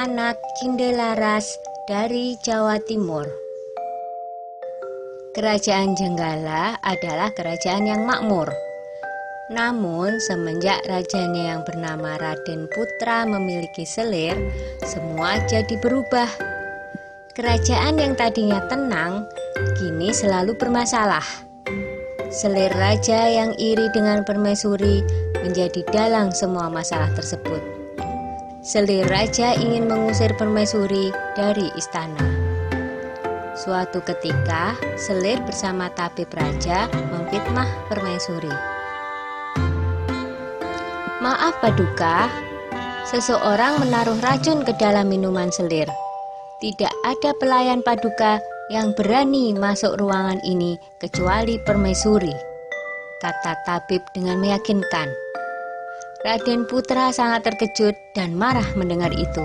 anak Cindelaras dari Jawa Timur. Kerajaan Jenggala adalah kerajaan yang makmur. Namun semenjak rajanya yang bernama Raden Putra memiliki selir, semua jadi berubah. Kerajaan yang tadinya tenang, kini selalu bermasalah. Selir raja yang iri dengan permaisuri menjadi dalang semua masalah tersebut. Selir raja ingin mengusir permaisuri dari istana. Suatu ketika, selir bersama tabib raja memfitnah permaisuri. Maaf Paduka, seseorang menaruh racun ke dalam minuman selir. Tidak ada pelayan Paduka yang berani masuk ruangan ini kecuali permaisuri, kata tabib dengan meyakinkan. Raden Putra sangat terkejut dan marah mendengar itu.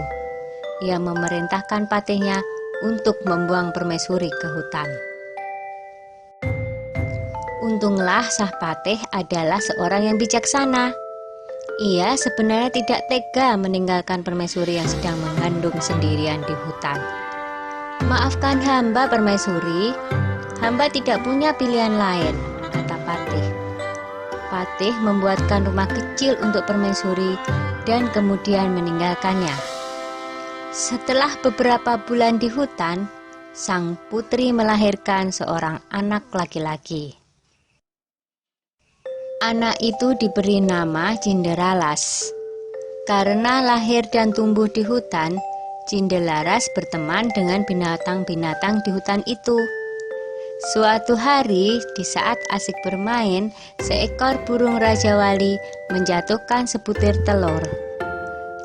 Ia memerintahkan patihnya untuk membuang permaisuri ke hutan. Untunglah Sang Patih adalah seorang yang bijaksana. Ia sebenarnya tidak tega meninggalkan permaisuri yang sedang mengandung sendirian di hutan. Maafkan hamba permaisuri, hamba tidak punya pilihan lain, kata Patih. Patih membuatkan rumah kecil untuk permaisuri dan kemudian meninggalkannya. Setelah beberapa bulan di hutan, sang putri melahirkan seorang anak laki-laki. Anak itu diberi nama Cinderalas. Karena lahir dan tumbuh di hutan, Cindelaras berteman dengan binatang-binatang di hutan itu. Suatu hari, di saat asik bermain, seekor burung Raja Wali menjatuhkan sebutir telur.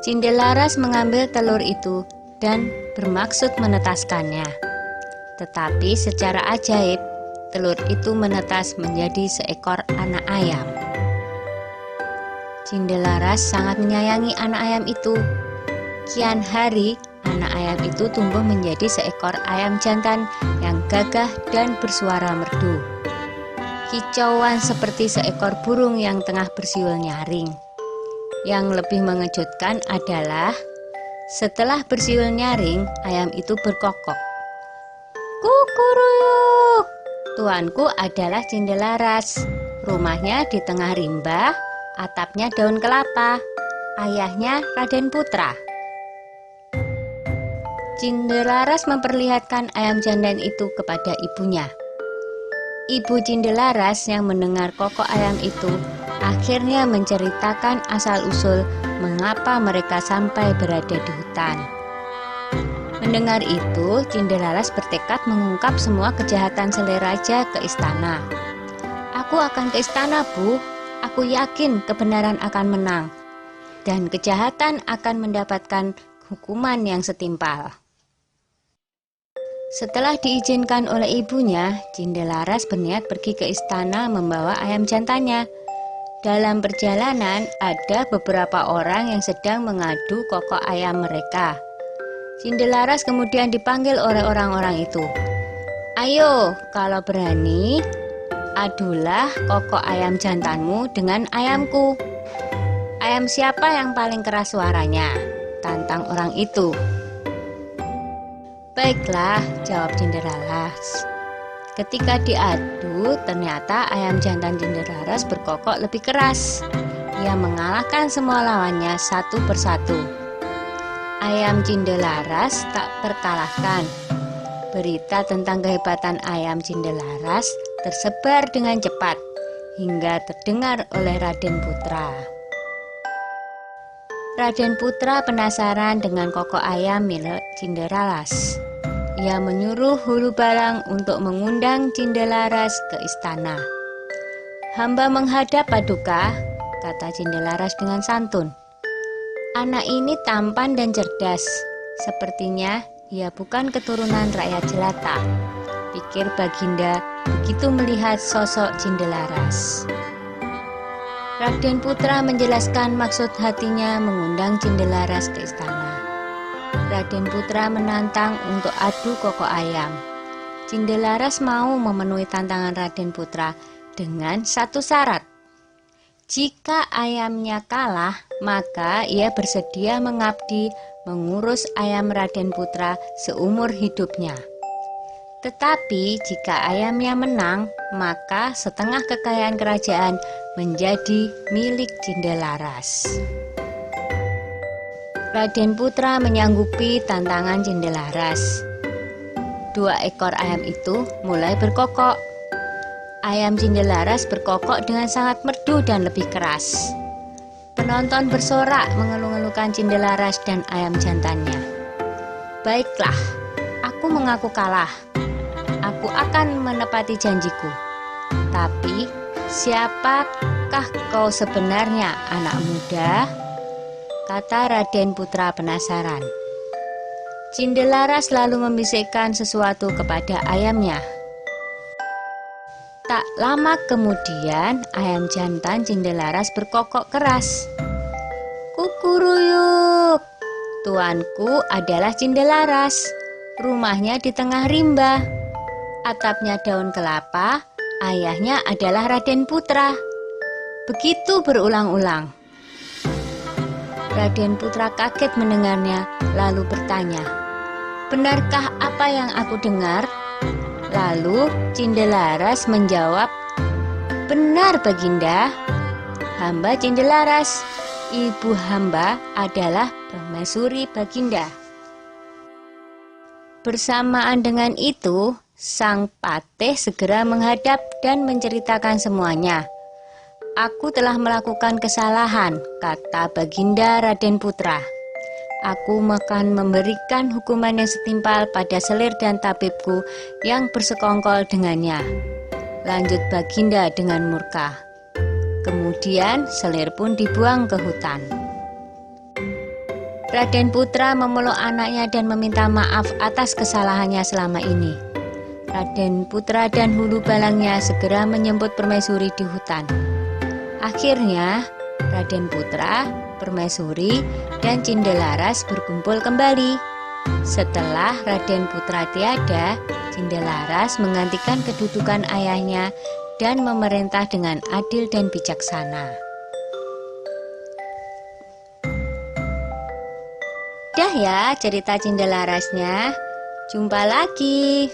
Cindelaras mengambil telur itu dan bermaksud menetaskannya. Tetapi secara ajaib, telur itu menetas menjadi seekor anak ayam. Cindelaras sangat menyayangi anak ayam itu. Kian hari, anak ayam itu tumbuh menjadi seekor ayam jantan yang gagah dan bersuara merdu. Kicauan seperti seekor burung yang tengah bersiul nyaring. Yang lebih mengejutkan adalah, setelah bersiul nyaring, ayam itu berkokok. Kukuruyuk! Tuanku adalah Cindelaras. Rumahnya di tengah rimba, atapnya daun kelapa. Ayahnya Raden Putra. Cindelaras memperlihatkan ayam jantan itu kepada ibunya. Ibu Cindelaras yang mendengar kokok ayam itu akhirnya menceritakan asal-usul mengapa mereka sampai berada di hutan. Mendengar itu, Cindelaras bertekad mengungkap semua kejahatan selir raja ke istana. Aku akan ke istana, Bu. Aku yakin kebenaran akan menang. Dan kejahatan akan mendapatkan hukuman yang setimpal. Setelah diizinkan oleh ibunya, Cindelaras berniat pergi ke istana membawa ayam jantannya. Dalam perjalanan, ada beberapa orang yang sedang mengadu kokok ayam mereka. Cindelaras kemudian dipanggil oleh orang-orang itu. Ayo, kalau berani, adulah kokok ayam jantanmu dengan ayamku. Ayam siapa yang paling keras suaranya? Tantang orang itu. Baiklah, jawab Cinderaras. Ketika diadu, ternyata ayam jantan Cinderaras berkokok lebih keras. Ia mengalahkan semua lawannya satu persatu. Ayam Cindelaras tak terkalahkan. Berita tentang kehebatan ayam Cindelaras tersebar dengan cepat hingga terdengar oleh Raden Putra. Raden Putra penasaran dengan kokok ayam milik Cinderalas. Ia menyuruh Hulu Balang untuk mengundang Cindelaras ke istana. Hamba menghadap Paduka, kata Cindelaras dengan santun. Anak ini tampan dan cerdas. Sepertinya ia bukan keturunan rakyat jelata, pikir Baginda begitu melihat sosok Cindelaras. Raden Putra menjelaskan maksud hatinya mengundang Cindelaras ke istana. Raden Putra menantang untuk adu kokok ayam. Cindelaras mau memenuhi tantangan Raden Putra dengan satu syarat. Jika ayamnya kalah, maka ia bersedia mengabdi mengurus ayam Raden Putra seumur hidupnya. Tetapi jika ayamnya menang, maka setengah kekayaan kerajaan menjadi milik Cindelaras. Raden Putra menyanggupi tantangan Cindelaras. 2 ekor ayam itu mulai berkokok. Ayam Cindelaras berkokok dengan sangat merdu dan lebih keras. Penonton bersorak mengeluh-elukan Cindelaras dan ayam jantannya. Baiklah, aku mengaku kalah. Aku akan menepati janjiku. Tapi, siapakah kau sebenarnya, anak muda? Kata Raden Putra penasaran. Cindelaras lalu membisikkan sesuatu kepada ayamnya. Tak lama kemudian, ayam jantan Cindelaras berkokok keras. Kukuruyuk, tuanku adalah Cindelaras. Rumahnya di tengah rimba. Atapnya daun kelapa, ayahnya adalah Raden Putra. Begitu berulang-ulang. Raden Putra kaget mendengarnya, lalu bertanya, "Benarkah apa yang aku dengar?" Lalu Cindelaras menjawab, "Benar, Baginda. Hamba Cindelaras, ibu hamba adalah permaisuri Baginda." Bersamaan dengan itu, sang patih segera menghadap dan menceritakan semuanya. "Aku telah melakukan kesalahan," kata Baginda Raden Putra. "Aku akan memberikan hukuman yang setimpal pada selir dan tabibku yang bersekongkol dengannya." Lanjut Baginda dengan murka. Kemudian selir pun dibuang ke hutan. Raden Putra memeluk anaknya dan meminta maaf atas kesalahannya selama ini. Raden Putra dan hulu balangnya segera menyambut permaisuri di hutan. Akhirnya, Raden Putra, permaisuri, dan Cindelaras berkumpul kembali. Setelah Raden Putra tiada, Cindelaras menggantikan kedudukan ayahnya dan memerintah dengan adil dan bijaksana. Dah ya cerita Cindelarasnya. Jumpa lagi.